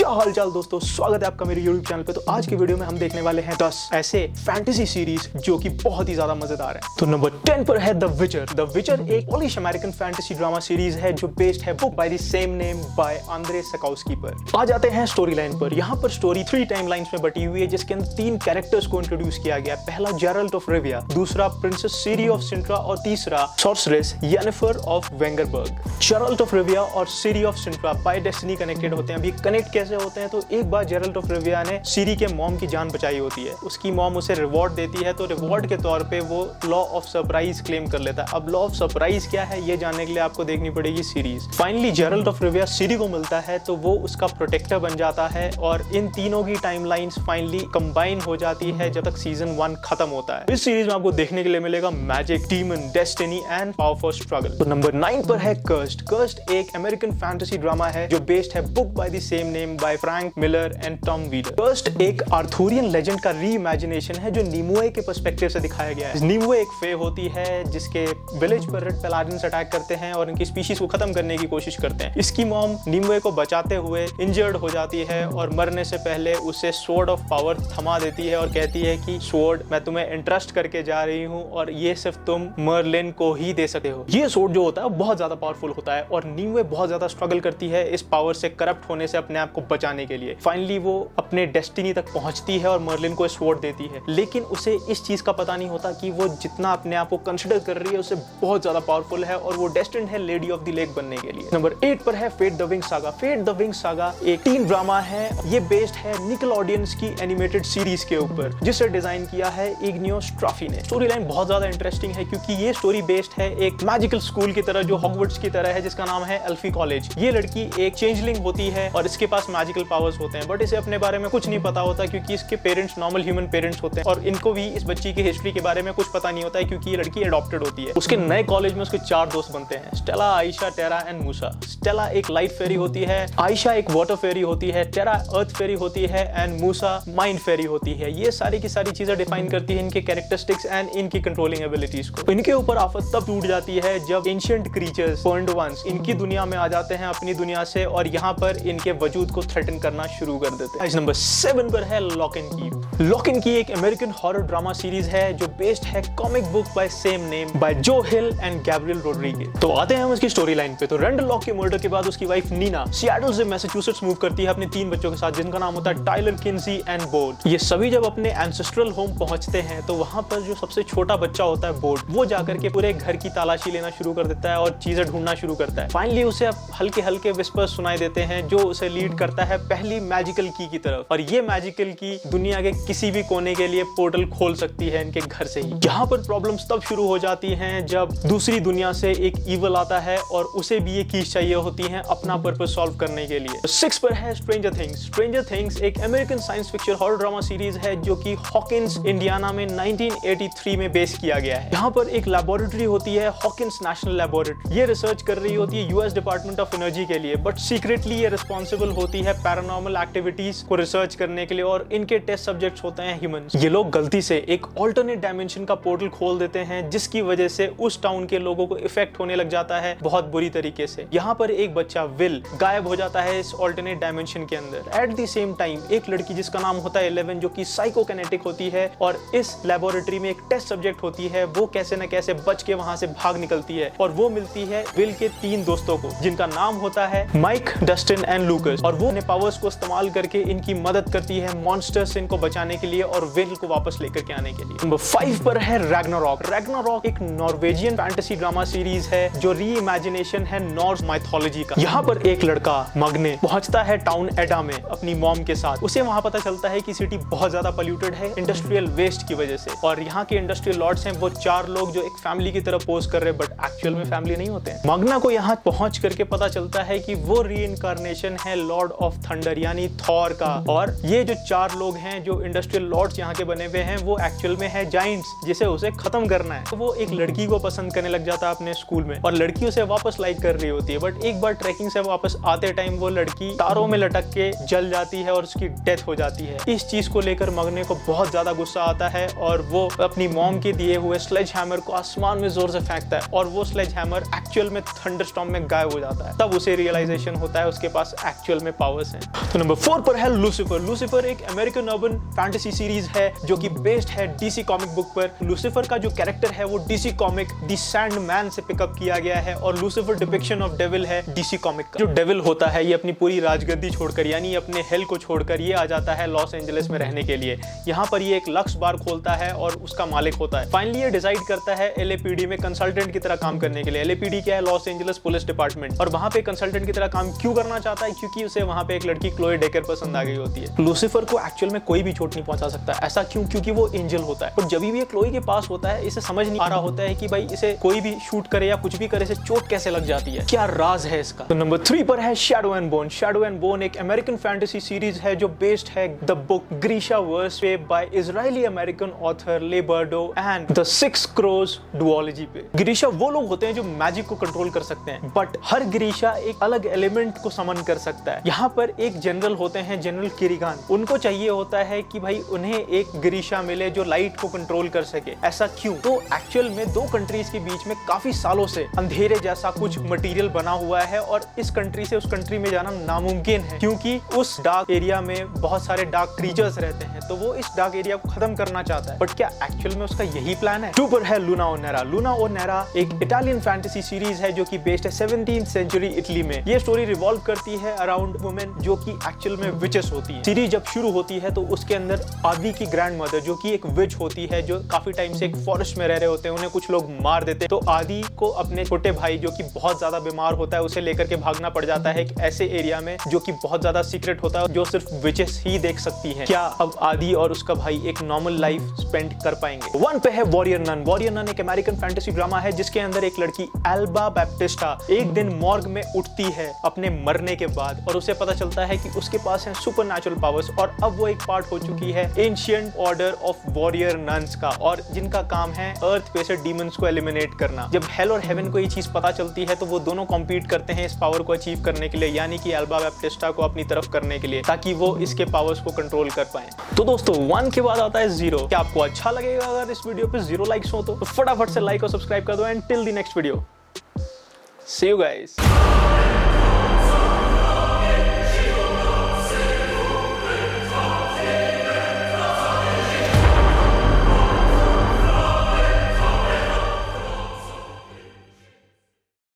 क्या हालचाल दोस्तों, स्वागत है आपका मेरे YouTube चैनल पे। तो आज की वीडियो में हम देखने वाले हैं 10 ऐसे फैंटेसी सीरीज जो कि बहुत ही ज्यादा मजेदार है। तो नंबर 10 पर है द विचर। द विचर एक Polish American fantasy drama series है जो बेस्ड है book by the same name by Andrzej Sapkowski पर। आ जाते हैं स्टोरी लाइन पर। यहाँ पर स्टोरी 3 टाइमलाइंस में बटी हुई है जिसके अंदर 3 कैरेक्टर्स को इंट्रोड्यूस किया गया। पहला जेरल्ट ऑफ रिविया, दूसरा प्रिंसेस सीरी ऑफ सिंट्रा और तीसरा sorceress Yennefer of Vengerberg. Geralt of Rivia और Ciri of Cintra by destiny connected होते हैं। अभी कनेक्ट कैसे होते हैं, तो एक बार जेरल्ट ऑफ रिविया ने सीरी के मॉम की जान बचाई होती है। उसकी मॉम उसे रिवॉर्ड देती है, तो रिवॉर्ड के तौर पे वो लॉ ऑफ सरप्राइज क्लेम कर लेता है। अब लॉ ऑफ सरप्राइज क्या है ये जानने के लिए आपको देखनी पड़ेगी सीरीज। फाइनली जेरल्ट ऑफ रिविया सीरी को मिलता है तो वो उसका प्रोटेक्टर बन जाता है और इन तीनों की टाइमलाइंस फाइनली कंबाइन हो जाती है जब तक सीजन 1 खत्म होता है। इस सीरीज में आपको देखने के लिए मिलेगा magic, demon, destiny and power for struggle. तो नंबर 9 पर है कर्स्ड। कर्स्ड एक अमेरिकन फैंटेसी ड्रामा है जो बेस्ड है book by the same name by Frank Miller and Tom wheeler. Cursed एक आर्थुरियन लेजेंड का रीइमेजिनेशन है जो निमुए के पर्सपेक्टिव से दिखाया गया है। निमुए एक फे होती है जिसके विलेज पर रेड पैलाडिन्स अटैक करते हैं और इनकी स्पीशीज को खत्म करने की कोशिश करते हैं। इसकी मॉम निमुए को बचाते हुए इंजर्ड हो जाती है और मरने से पहले उसे स्वॉर्ड ऑफ पावर थमा देती है और कहती है कि स्वॉर्ड मैं तुम्हें इंट्रस्ट करके जा रही हूँ और ये सिर्फ तुम मर्लिन को ही दे सकते हो। ये स्वॉर्ड जो होता है बहुत ज्यादा पावरफुल होता है और निमुए बहुत ज्यादा स्ट्रगल करती है इस पावर से करप्ट होने से अपने आप को बचाने के लिए। फाइनली वो अपने डेस्टिनी तक पहुंचती है और मर्लिन को स्वॉर्ड देती है, लेकिन उसे इस चीज का पता नहीं होता कि वो जितना अपने आप को कंसिडर कर रही है उससे बहुत ज्यादा पावरफुल है और वो डेस्टिन्ड है लेडी ऑफ द लेक बनने के लिए। नंबर 8 पर है Fate the Winx Saga. Fate the Winx Saga एक टीन ड्रामा है। ये बेस्ड है निकलोडियंस की एनिमेटेड सीरीज के ऊपर जिसे डिजाइन किया है इग्नियो स्ट्राफी ने। स्टोरी लाइन बहुत ज्यादा इंटरेस्टिंग है क्योंकि ये स्टोरी बेस्ड है एक मैजिकल स्कूल की तरह जो हॉगवर्ट्स की तरह है जिसका नाम है एल्फी कॉलेज। ये लड़की एक चेंजलिंग होती है और इसके पास मैजिकल पावर्स होते हैं, बट इसे अपने बारे में कुछ नहीं पता होता क्योंकि इसके पेरेंट्स नॉर्मल ह्यूमन पेरेंट्स होते हैं और इनको भी इस बच्ची की हिस्ट्री के बारे में कुछ पता नहीं होता है क्योंकि ये लड़की अडॉप्टेड होती है। उसके नए कॉलेज में उसके 4 दोस्त बनते हैं, Stella, Aisha, Terra and Musa. Stella एक लाइट फेरी होती है, आयशा एक वाटर फेरी होती है, टेरा अर्थ फेरी होती है एंड मूसा माइंड फेरी होती है। ये सारी की सारी चीजें डिफाइन करती है इनके कैरेक्टरिस्टिक्स एंड इनकी कंट्रोलिंग एबिलिटीज को। इनके ऊपर आफत तब टूट जाती है जब एंशिएंट क्रीचर्स बर्न्ड वंस इनकी दुनिया में आ जाते हैं अपनी दुनिया से और यहाँ पर इनके वजूद को थ्रेटन करना शुरू कर देते हैं। नंबर 7 पर है लॉक एंड की। लॉक एंड की एक अमेरिकन हॉरर ड्रामा सीरीज है जो बेस्ड है comic book by same name bye जो हिल एंड गैब्रियल रोड्रिगेज। तो आते हैं हम इसकी स्टोरी लाइन पे। तो रेंडल लॉक के मर्डर के बाद उसकी वाइफ नीना सिएटल से मैसाचुसेट्स मूव करती है अपने 3 बच्चों के साथ जिनका नाम होता है टाइलर, किन्सी एंड बोर्ड। ये सभी जब अपने एंसेस्ट्रल होम पहुंचते हैं तो वहां पर जो सबसे छोटा बच्चा होता है बोर्ड, वो जाकर के पूरे घर की तलाशी लेना शुरू कर देता है और चीजें ढूंढना शुरू करता है। फाइनली उसे हल्के हल्के विस्पर्स सुनाई देते हैं जो उसे लीड करता है पहली मैजिकल की तरफ और ये मैजिकल की दुनिया के किसी भी कोने के लिए पोर्टल खोल सकती है इनके घर से ही। यहाँ पर प्रॉब्लम्स तब शुरू हो जाती हैं जब दूसरी दुनिया से एक ईवल आता है और उसे भी ये कीज चाहिए होती हैं अपना पर्पस सॉल्व करने के लिए। 6 पर है स्ट्रेंजर थिंग्स। स्ट्रेंजर थिंग्स एक American science fiction horror drama series है जो कि हॉकिंस इंडियाना में 1983 में बेस किया गया है। यहाँ पर एक लैबोरेटरी होती है हॉकिंस नेशनल लैबोरेटरी। ये रिसर्च कर रही होती है यूएस डिपार्टमेंट ऑफ एनर्जी के लिए, बट सीक्रेटली ये रिस्पॉन्सिबल होती है पैरानॉर्मल एक्टिविटीज को रिसर्च करने के लिए और इनके टेस्ट सब्जेक्ट्स होते हैं ह्यूमंस। ये लोग गलती से एक ऑल्टरनेट डायमेंशन का पोर्टल खोल देते हैं जिसकी वजह से उस टाउन के लोगों को इफेक्ट होने लग जाता है बहुत बुरी तरीके से। यहाँ पर एक बच्चा विल गायब हो जाता है इस ऑल्टरनेट डायमेंशन के अंदर। एट द सेम टाइम एक लड़की जिसका नाम होता है 11 जो कि साइकोकिनेटिक होती है और इस लैबोरेटरी में एक टेस्ट सब्जेक्ट होती है, वो कैसे न कैसे बच के वहां से भाग निकलती है और वो मिलती है विल के 3 दोस्तों को जिनका नाम होता है माइक, डस्टिन एंड लूकस और वो अपने पावर्स को इस्तेमाल करके इनकी मदद करती है मॉन्स्टर्स से इनको बचाने के लिए और विल को वापस लेकर के आने के लिए। नंबर 5 पर है रैग्नारॉक। रैग्नारॉक एक नॉर्वेजियन फैंटेसी ड्रामा सीरीज है जो रीइमेजिनेशन है नॉर्स माइथोलॉजी का। यहाँ पर एक लड़का मग्ने पहुंचता है टाउन एडा में अपनी मॉम के साथ। उसे वहां पता चलता है कि सिटी बहुत ज्यादा पोल्यूटेड है इंडस्ट्रियल वेस्ट की वजह से और यहाँ के इंडस्ट्रियल लॉर्ड्स हैं वो 4 लोग जो एक फैमिली की तरह पोज कर रहे हैं बट एक्चुअल में फैमिली नहीं होते हैं। मग्ना को यहाँ पहुंच करके पता चलता है कि वो रीइंकार्नेशन है लॉर्ड ऑफ थंडर यानी थॉर का और ये जो 4 लोग हैं जो इंडस्ट्रियल लॉर्ड्स यहाँ के बने हुए हैं वो एक्चुअल में है जाइंट्स जिसे उसे खत्म करना है। तो वो एक लड़की को पसंद करने लग जाता है अपने स्कूल में और लड़की उसे वापस लाइक कर रही होती है, बट एक बार ट्रैकिंग से वापस आते टाइम वो लड़की तारों में लटक के जल जाती है और उसकी डेथ हो जाती है। इस चीज को लेकर मगने को बहुत ज्यादा गुस्सा आता है और वो अपनी मॉम के दिए हुए स्लेज हैमर को आसमान में जोर से फेंकता है और वो स्लेज हैमर एक्चुअल में थंडरस्टॉर्म में गायब हो जाता है। तब उसे रियलाइजेशन होता है उसके पास एक्चुअल में पावर पावर्स हैं। तो नंबर 4 पर है लूसीफर। लूसीफर एक अमेरिकन अर्बन फैंटेसी सीरीज है जो कि बेस्ड है डीसी कॉमिक बुक पर। लूसीफर का जो कैरेक्टर है वो डीसी कॉमिक द सैंडमैन से पिकअप किया गया है और लूसीफर डिपिक्शन ऑफ डेविल है डीसी कॉमिक का। जो डेविल होता है ये अपनी पूरी राजगद्दी छोड़कर यानी अपने हेल को छोड़कर ये आ जाता है लॉस एंजलिस में रहने के लिए। यहाँ पर ये एक लक्स बार खोलता है और उसका मालिक होता है। फाइनली ये डिसाइड करता है LAPD में कंसल्टेंट की तरह काम करने के लिए। LAPD क्या है? Los Angeles police department. और वहां पे कंसल्टेंट की तरह काम क्यों करना चाहता है? क्योंकि उसे वहां पे एक लड़की क्लोए डेकर पसंद आ गई होती है। लूसीफर को एक्चुअल में कोई भी चोट नहीं पहुंचा सकता। ऐसा क्यों? क्योंकि वो एंजल होता है। और जब भी ये क्लोए के पास होता है इसे समझ नहीं आ रहा होता है कि भाई इसे कोई भी शूट करे या कुछ भी करे इसे चोट कैसे लग जाती है, क्या राज है इसका। तो नंबर 3 पर है shadow and bone. Shadow and bone एक अमेरिकन फैंटेसी सीरीज है जो बेस्ड है the book Grishaverse by Israeli American author Leigh Bardugo and the 6 crows duology पे। ग्रीशा वो लोग होते हैं जो मैजिक को कंट्रोल कर सकते हैं, बट हर ग्रीशा एक अलग एलिमेंट को समन कर सकता है। यहाँ पर एक जनरल होते हैं, जनरल किरिगान। उनको चाहिए होता है कि भाई उन्हें एक ग्रीशा मिले जो लाइट को कंट्रोल कर सके। ऐसा क्यों? तो एक्चुअल में दो कंट्रीज के बीच में काफी सालों से अंधेरे जैसा कुछ मटेरियल बना हुआ है और इस कंट्री से उस कंट्री में जाना नामुमकिन है क्योंकि उस डार्क एरिया में बहुत सारे डार्क क्रीचर्स रहते हैं। तो वो इस डार्क एरिया को खत्म करना चाहता है, बट क्या एक्चुअल में उसका यही प्लान है? 2 पर है लूना और नेरा। लूना और नेरा एक इटालियन फैंटेसी सीरीज है जो कि बेस्ड है 17th सेंचुरी इटली में। ये स्टोरी रिवॉल्व करती है अराउंड वुमेन जो कि एक्चुअल में विचेस होती है। सीरीज जब शुरू होती है तो उसके अंदर आदि की ग्रैंड मदर जो कि एक विच होती है जो काफी टाइम से एक फॉरेस्ट में रह रहे होते हैं, उन्हें कुछ लोग मार देते हैं। तो आदि को अपने छोटे भाई जो कि बहुत ज्यादा बीमार होता है उसे लेकर के भागना पड़ जाता है एक ऐसे एरिया में जो कि बहुत ज्यादा सीक्रेट होता है जो सिर्फ विचेस ही देख सकती है। क्या अब आदि और उसका भाई एक नॉर्मल लाइफ स्पेंड कर पाएंगे? 1 पे है वॉरियर नन। वॉरियर नन एक अमेरिकन फैंटेसी ड्रामा है जिसके अंदर एक लड़की एल्बा बैप्टिस्टा एक दिन मॉर्ग में उठती है अपने मरने के बाद और उसे पता चलता है कि उसके पास है सुपरनैचुरल पावर्स और अब वो एक पार्ट हो चुकी है ancient order of warrior nuns का और जिनका काम है अर्थ पे से डीमंस को एलिमिनेट करना। जब हेल और हेवन को ये चीज पता चलती है तो वो दोनों कॉम्पीट करते हैं इस पावर को अचीव करने के लिए, यानी कि एल्बा बैप्टिस्टा को अपनी तरफ करने के लिए ताकि वो इसके पावर्स को कंट्रोल कर पाए। तो दोस्तों 1 के बाद आता है 0। क्या आपको अच्छा लगेगा अगर इस वीडियो पे 0 लाइक्स हो तो फटाफट से लाइक और सब्सक्राइब कर दो and till the next video see you guys.